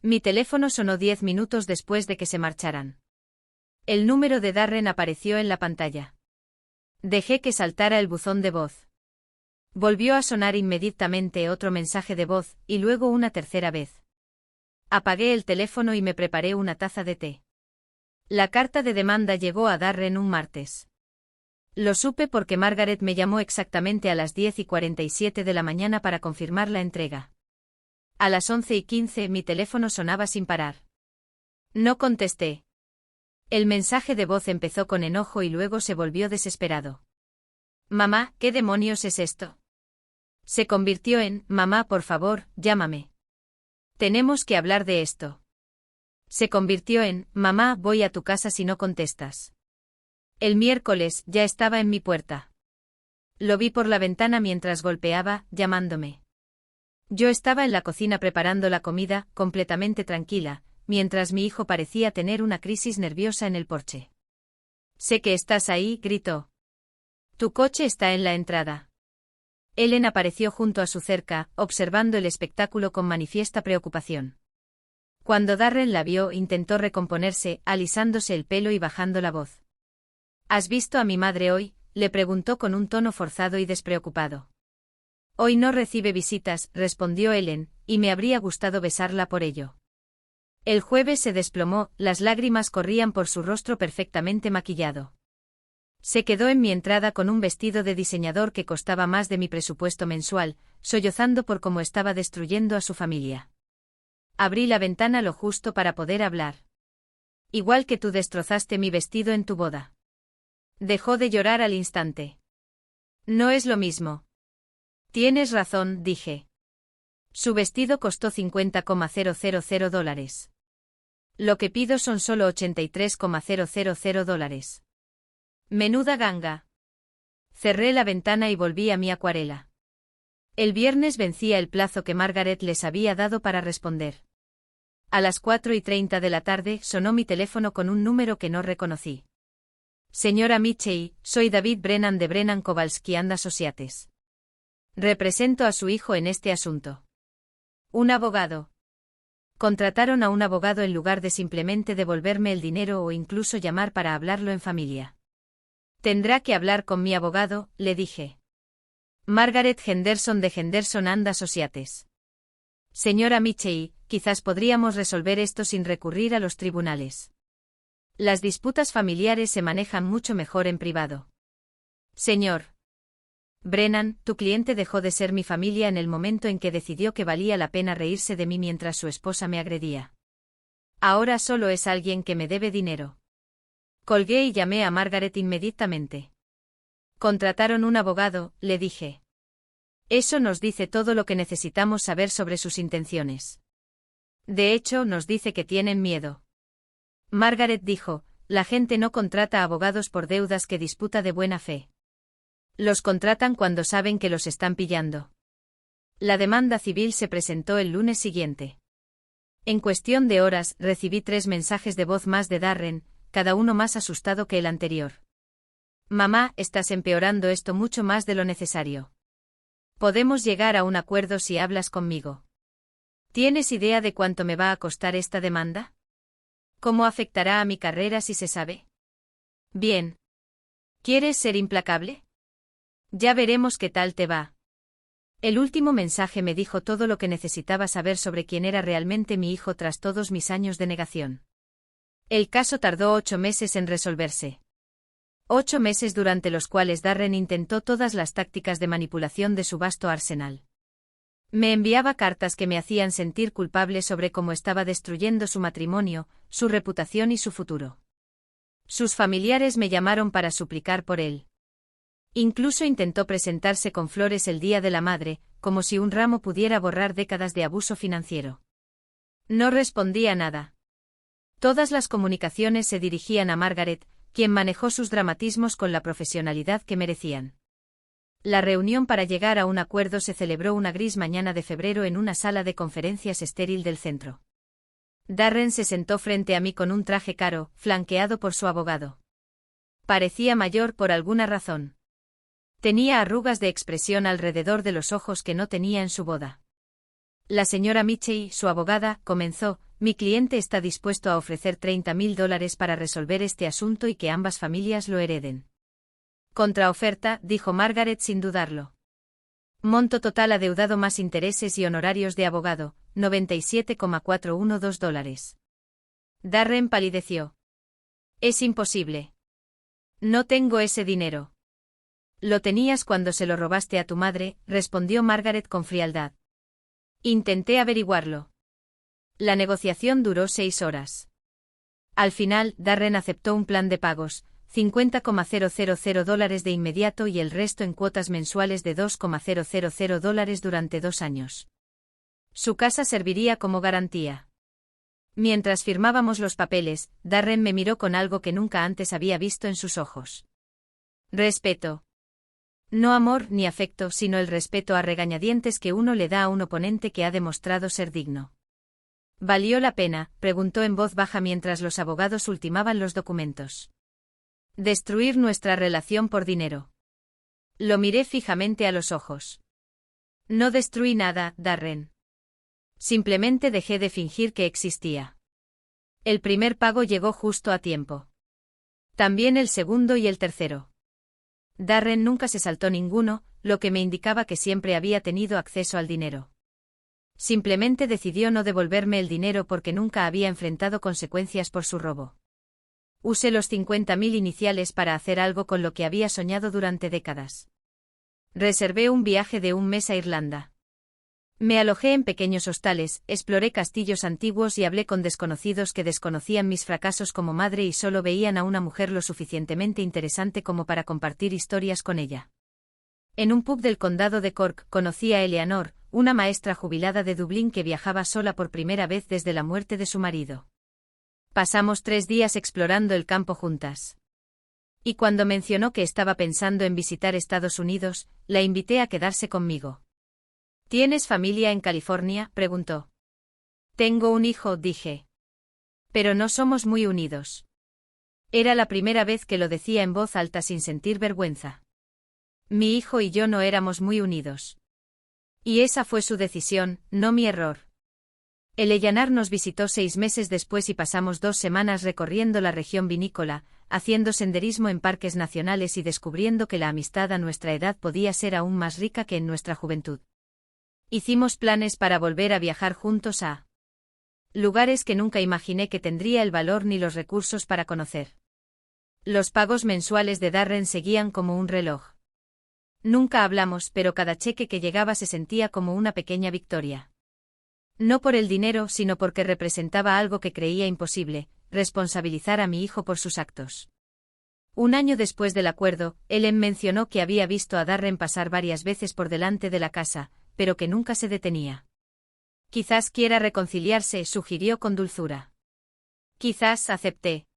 Mi teléfono sonó 10 minutos después de que se marcharan. El número de Darren apareció en la pantalla. Dejé que saltara el buzón de voz. Volvió a sonar inmediatamente otro mensaje de voz, y luego una tercera vez. Apagué el teléfono y me preparé una taza de té. La carta de demanda llegó a Darren un martes. Lo supe porque Margaret me llamó exactamente a las 10:47 de la mañana para confirmar la entrega. A las 11:15 mi teléfono sonaba sin parar. No contesté. El mensaje de voz empezó con enojo y luego se volvió desesperado. Mamá, ¿qué demonios es esto? Se convirtió en, mamá, por favor, llámame. Tenemos que hablar de esto. Se convirtió en, mamá, voy a tu casa si no contestas. El miércoles ya estaba en mi puerta. Lo vi por la ventana mientras golpeaba, llamándome. Yo estaba en la cocina preparando la comida, completamente tranquila, mientras mi hijo parecía tener una crisis nerviosa en el porche. «Sé que estás ahí», gritó. «Tu coche está en la entrada». Ellen apareció junto a su cerca, observando el espectáculo con manifiesta preocupación. Cuando Darren la vio, intentó recomponerse, alisándose el pelo y bajando la voz. «¿Has visto a mi madre hoy?», le preguntó con un tono forzado y despreocupado. «Hoy no recibe visitas», respondió Ellen, y me habría gustado besarla por ello. El jueves se desplomó, las lágrimas corrían por su rostro perfectamente maquillado. Se quedó en mi entrada con un vestido de diseñador que costaba más de mi presupuesto mensual, sollozando por cómo estaba destruyendo a su familia. Abrí la ventana lo justo para poder hablar. «Igual que tú destrozaste mi vestido en tu boda». Dejó de llorar al instante. «No es lo mismo». «Tienes razón», dije. «Su vestido costó $50,000. Lo que pido son solo $83,000. Menuda ganga». Cerré la ventana y volví a mi acuarela. El viernes vencía el plazo que Margaret les había dado para responder. A las 4:30 de la tarde sonó mi teléfono con un número que no reconocí. «Señora Mitchell, soy David Brennan de Brennan Kowalski and Associates. Represento a su hijo en este asunto». «Un abogado». Contrataron a un abogado en lugar de simplemente devolverme el dinero o incluso llamar para hablarlo en familia. «Tendrá que hablar con mi abogado», le dije. «Margaret Henderson de Henderson and Associates». «Señora Mitchell, quizás podríamos resolver esto sin recurrir a los tribunales. Las disputas familiares se manejan mucho mejor en privado». «Señor Brennan, tu cliente dejó de ser mi familia en el momento en que decidió que valía la pena reírse de mí mientras su esposa me agredía. Ahora solo es alguien que me debe dinero». Colgué y llamé a Margaret inmediatamente. «Contrataron un abogado», le dije. «Eso nos dice todo lo que necesitamos saber sobre sus intenciones. De hecho, nos dice que tienen miedo». Margaret dijo: «La gente no contrata abogados por deudas que disputa de buena fe. Los contratan cuando saben que los están pillando». La demanda civil se presentó el lunes siguiente. En cuestión de horas, recibí 3 mensajes de voz más de Darren, cada uno más asustado que el anterior. «Mamá, estás empeorando esto mucho más de lo necesario. Podemos llegar a un acuerdo si hablas conmigo. ¿Tienes idea de cuánto me va a costar esta demanda? ¿Cómo afectará a mi carrera si se sabe? Bien. ¿Quieres ser implacable? Ya veremos qué tal te va». El último mensaje me dijo todo lo que necesitaba saber sobre quién era realmente mi hijo tras todos mis años de negación. El caso tardó 8 meses en resolverse. 8 meses durante los cuales Darren intentó todas las tácticas de manipulación de su vasto arsenal. Me enviaba cartas que me hacían sentir culpable sobre cómo estaba destruyendo su matrimonio, su reputación y su futuro. Sus familiares me llamaron para suplicar por él. Incluso intentó presentarse con flores el Día de la Madre, como si un ramo pudiera borrar décadas de abuso financiero. No respondía nada. Todas las comunicaciones se dirigían a Margaret, quien manejó sus dramatismos con la profesionalidad que merecían. La reunión para llegar a un acuerdo se celebró una gris mañana de febrero en una sala de conferencias estéril del centro. Darren se sentó frente a mí con un traje caro, flanqueado por su abogado. Parecía mayor por alguna razón. Tenía arrugas de expresión alrededor de los ojos que no tenía en su boda. «La señora Mitchell, su abogada, comenzó, mi cliente está dispuesto a ofrecer $30,000 para resolver este asunto y que ambas familias lo hereden». «Contraoferta», dijo Margaret sin dudarlo. «Monto total adeudado más intereses y honorarios de abogado, $97,412». Darren palideció. «Es imposible. No tengo ese dinero». «Lo tenías cuando se lo robaste a tu madre», respondió Margaret con frialdad. «Intenté averiguarlo». La negociación duró 6 horas. Al final, Darren aceptó un plan de pagos, $50,000 de inmediato y el resto en cuotas mensuales de $2,000 durante 2 años. Su casa serviría como garantía. Mientras firmábamos los papeles, Darren me miró con algo que nunca antes había visto en sus ojos. Respeto. No amor ni afecto, sino el respeto a regañadientes que uno le da a un oponente que ha demostrado ser digno. ¿Valió la pena?, preguntó en voz baja mientras los abogados ultimaban los documentos. Destruir nuestra relación por dinero. Lo miré fijamente a los ojos. No destruí nada, Darren. Simplemente dejé de fingir que existía. El primer pago llegó justo a tiempo. También el segundo y el tercero. Darren nunca se saltó ninguno, lo que me indicaba que siempre había tenido acceso al dinero. Simplemente decidió no devolverme el dinero porque nunca había enfrentado consecuencias por su robo. Usé los 50.000 iniciales para hacer algo con lo que había soñado durante décadas. Reservé un viaje de un mes a Irlanda. Me alojé en pequeños hostales, exploré castillos antiguos y hablé con desconocidos que desconocían mis fracasos como madre y solo veían a una mujer lo suficientemente interesante como para compartir historias con ella. En un pub del condado de Cork conocí a Eleanor, una maestra jubilada de Dublín que viajaba sola por primera vez desde la muerte de su marido. Pasamos 3 días explorando el campo juntas. Y cuando mencionó que estaba pensando en visitar Estados Unidos, la invité a quedarse conmigo. ¿Tienes familia en California?, preguntó. Tengo un hijo, dije. Pero no somos muy unidos. Era la primera vez que lo decía en voz alta sin sentir vergüenza. Mi hijo y yo no éramos muy unidos. Y esa fue su decisión, no mi error. Eleanor nos visitó 6 meses después y pasamos 2 semanas recorriendo la región vinícola, haciendo senderismo en parques nacionales y descubriendo que la amistad a nuestra edad podía ser aún más rica que en nuestra juventud. Hicimos planes para volver a viajar juntos a lugares que nunca imaginé que tendría el valor ni los recursos para conocer. Los pagos mensuales de Darren seguían como un reloj. Nunca hablamos, pero cada cheque que llegaba se sentía como una pequeña victoria. No por el dinero, sino porque representaba algo que creía imposible, responsabilizar a mi hijo por sus actos. Un año después del acuerdo, Ellen mencionó que había visto a Darren pasar varias veces por delante de la casa, pero que nunca se detenía. Quizás quiera reconciliarse, sugirió con dulzura. Quizás, acepté.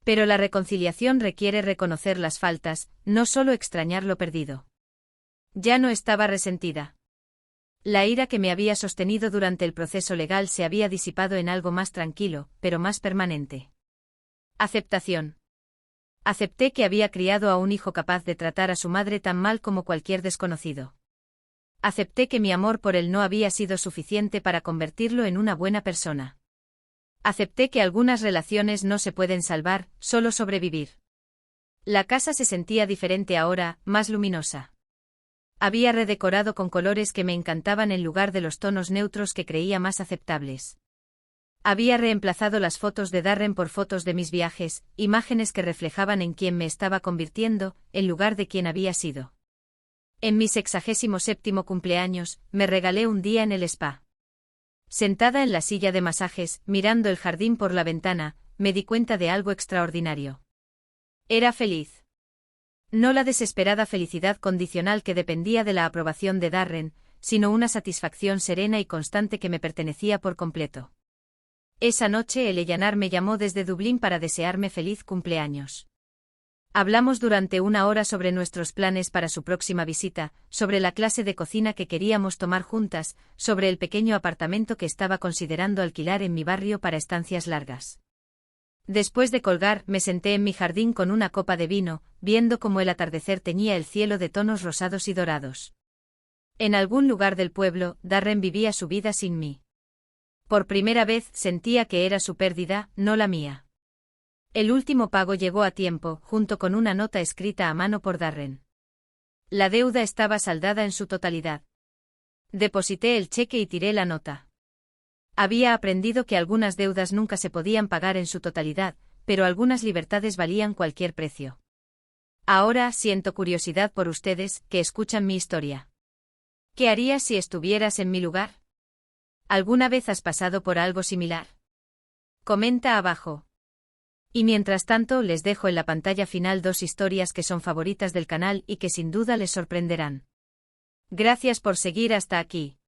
Pero la reconciliación requiere reconocer las faltas, no solo extrañar lo perdido. Ya no estaba resentida. La ira que me había sostenido durante el proceso legal se había disipado en algo más tranquilo, pero más permanente. Aceptación. Acepté que había criado a un hijo capaz de tratar a su madre tan mal como cualquier desconocido. Acepté que mi amor por él no había sido suficiente para convertirlo en una buena persona. Acepté que algunas relaciones no se pueden salvar, solo sobrevivir. La casa se sentía diferente ahora, más luminosa. Había redecorado con colores que me encantaban en lugar de los tonos neutros que creía más aceptables. Había reemplazado las fotos de Darren por fotos de mis viajes, imágenes que reflejaban en quién me estaba convirtiendo, en lugar de quién había sido. En mi 67º cumpleaños, me regalé un día en el spa. Sentada en la silla de masajes, mirando el jardín por la ventana, me di cuenta de algo extraordinario. Era feliz. No la desesperada felicidad condicional que dependía de la aprobación de Darren, sino una satisfacción serena y constante que me pertenecía por completo. Esa noche Eleanor me llamó desde Dublín para desearme feliz cumpleaños. Hablamos durante 1 hora sobre nuestros planes para su próxima visita, sobre la clase de cocina que queríamos tomar juntas, sobre el pequeño apartamento que estaba considerando alquilar en mi barrio para estancias largas. Después de colgar, me senté en mi jardín con una copa de vino, viendo cómo el atardecer teñía el cielo de tonos rosados y dorados. En algún lugar del pueblo, Darren vivía su vida sin mí. Por primera vez sentía que era su pérdida, no la mía. El último pago llegó a tiempo, junto con una nota escrita a mano por Darren. La deuda estaba saldada en su totalidad. Deposité el cheque y tiré la nota. Había aprendido que algunas deudas nunca se podían pagar en su totalidad, pero algunas libertades valían cualquier precio. Ahora siento curiosidad por ustedes, que escuchan mi historia. ¿Qué harías si estuvieras en mi lugar? ¿Alguna vez has pasado por algo similar? Comenta abajo. Y mientras tanto les dejo en la pantalla final 2 historias que son favoritas del canal y que sin duda les sorprenderán. Gracias por seguir hasta aquí.